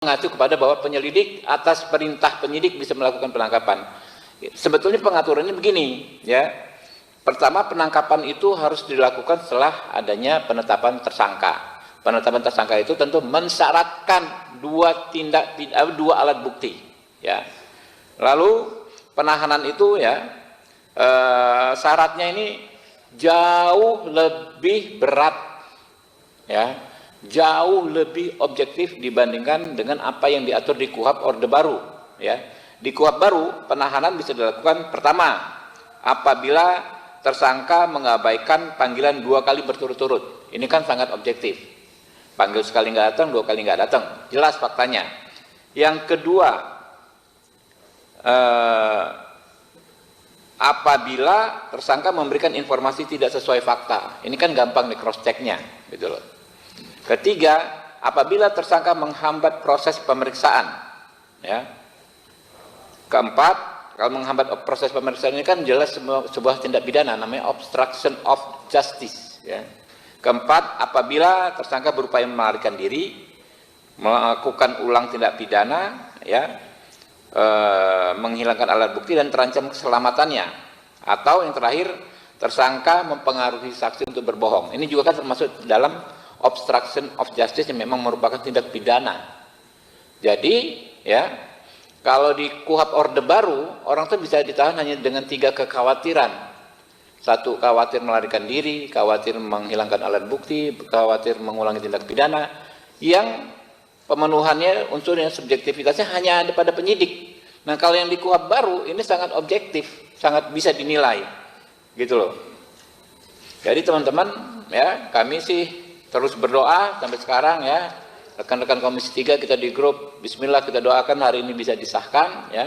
mengacu kepada bahwa penyelidik atas perintah penyidik bisa melakukan penangkapan. Sebetulnya pengaturannya begini, ya. Pertama, penangkapan itu harus dilakukan setelah adanya penetapan tersangka. Penetapan tersangka itu tentu mensyaratkan dua alat bukti, ya. Lalu penahanan itu, ya, syaratnya ini jauh lebih berat, ya. Jauh lebih objektif dibandingkan dengan apa yang diatur di KUHP Orde Baru, ya. Di KUHP Baru penahanan bisa dilakukan pertama apabila tersangka mengabaikan panggilan 2 kali berturut-turut. Ini kan sangat objektif. Panggil sekali nggak datang, 2 kali nggak datang, jelas faktanya. Yang kedua, apabila tersangka memberikan informasi tidak sesuai fakta. Ini kan gampang nih cross checknya, gitu loh. Ketiga, apabila tersangka menghambat proses pemeriksaan, ya. Keempat, kalau menghambat proses pemeriksaan ini kan jelas sebuah tindak pidana, namanya obstruction of justice, ya. Keempat, apabila tersangka berupaya melarikan diri, melakukan ulang tindak pidana, ya, menghilangkan alat bukti dan terancam keselamatannya, atau yang terakhir, tersangka mempengaruhi saksi untuk berbohong. Ini juga kan termasuk dalam obstruction of justice yang memang merupakan tindak pidana. Jadi, ya, kalau di KUHP Orde Baru, orang itu bisa ditahan hanya dengan 3 kekhawatiran. 1, khawatir melarikan diri, khawatir menghilangkan alat bukti, khawatir mengulangi tindak pidana, yang pemenuhannya unsurnya subjektivitasnya hanya ada pada penyidik. Nah, kalau yang di KUHP Baru ini sangat objektif, sangat bisa dinilai, gitu loh. Jadi teman-teman, ya, kami sih terus berdoa sampai sekarang, ya. Rekan-rekan Komisi 3 kita di grup, bismillah kita doakan hari ini bisa disahkan, ya.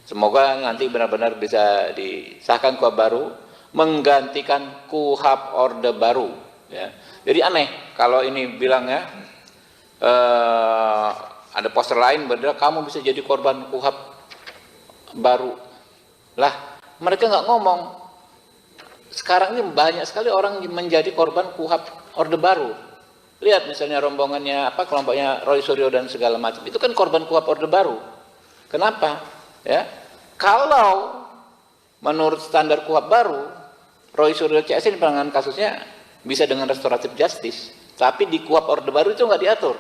Semoga nanti benar-benar bisa disahkan KUHP Baru menggantikan KUHP Orde Baru, ya. Jadi aneh kalau ini bilang, ya, ada poster lain berarti kamu bisa jadi korban KUHP Baru. Lah, mereka nggak ngomong. Sekarang ini banyak sekali orang menjadi korban KUHP Orde Baru. Lihat misalnya rombongannya kelompoknya Roy Suryo dan segala macam. Itu kan korban KUHP Orde Baru. Kenapa? Ya. Kalau menurut standar KUHP Baru, Roy Suryo CS ini penanganan kasusnya bisa dengan restoratif justice, tapi di KUHP Orde Baru itu nggak diatur.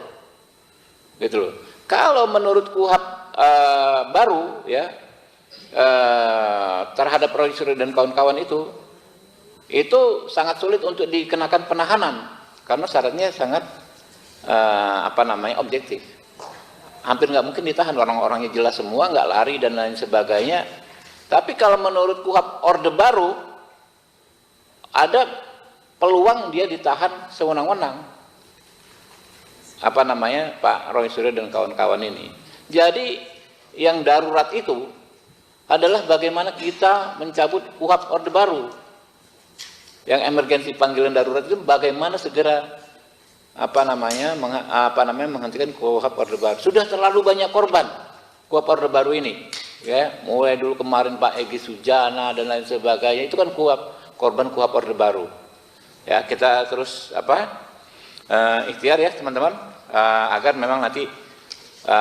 Gitu loh. Kalau menurut KUHP Baru, ya, terhadap Roy Suryo dan kawan-kawan itu sangat sulit untuk dikenakan penahanan karena syaratnya sangat objektif. Hampir nggak mungkin ditahan, orang-orangnya jelas semua, nggak lari dan lain sebagainya. Tapi kalau menurut KUHP Orde Baru ada peluang dia ditahan sewenang-wenang. Pak Roy Suryo dan kawan-kawan ini. Jadi yang darurat itu adalah bagaimana kita mencabut KUHP Orde Baru. Yang emergensi panggilan darurat itu bagaimana segera menghentikan KUHP Orde Baru. Sudah terlalu banyak korban KUHP Orde Baru ini, ya. Mulai dulu kemarin Pak Egy Sujana dan lain sebagainya, itu kan korban KUHP Orde Baru. Ya, kita terus ikhtiar, ya teman-teman, agar memang nanti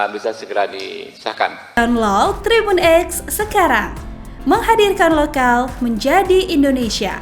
bisa segera disahkan. Download Tribun X sekarang, menghadirkan lokal menjadi Indonesia.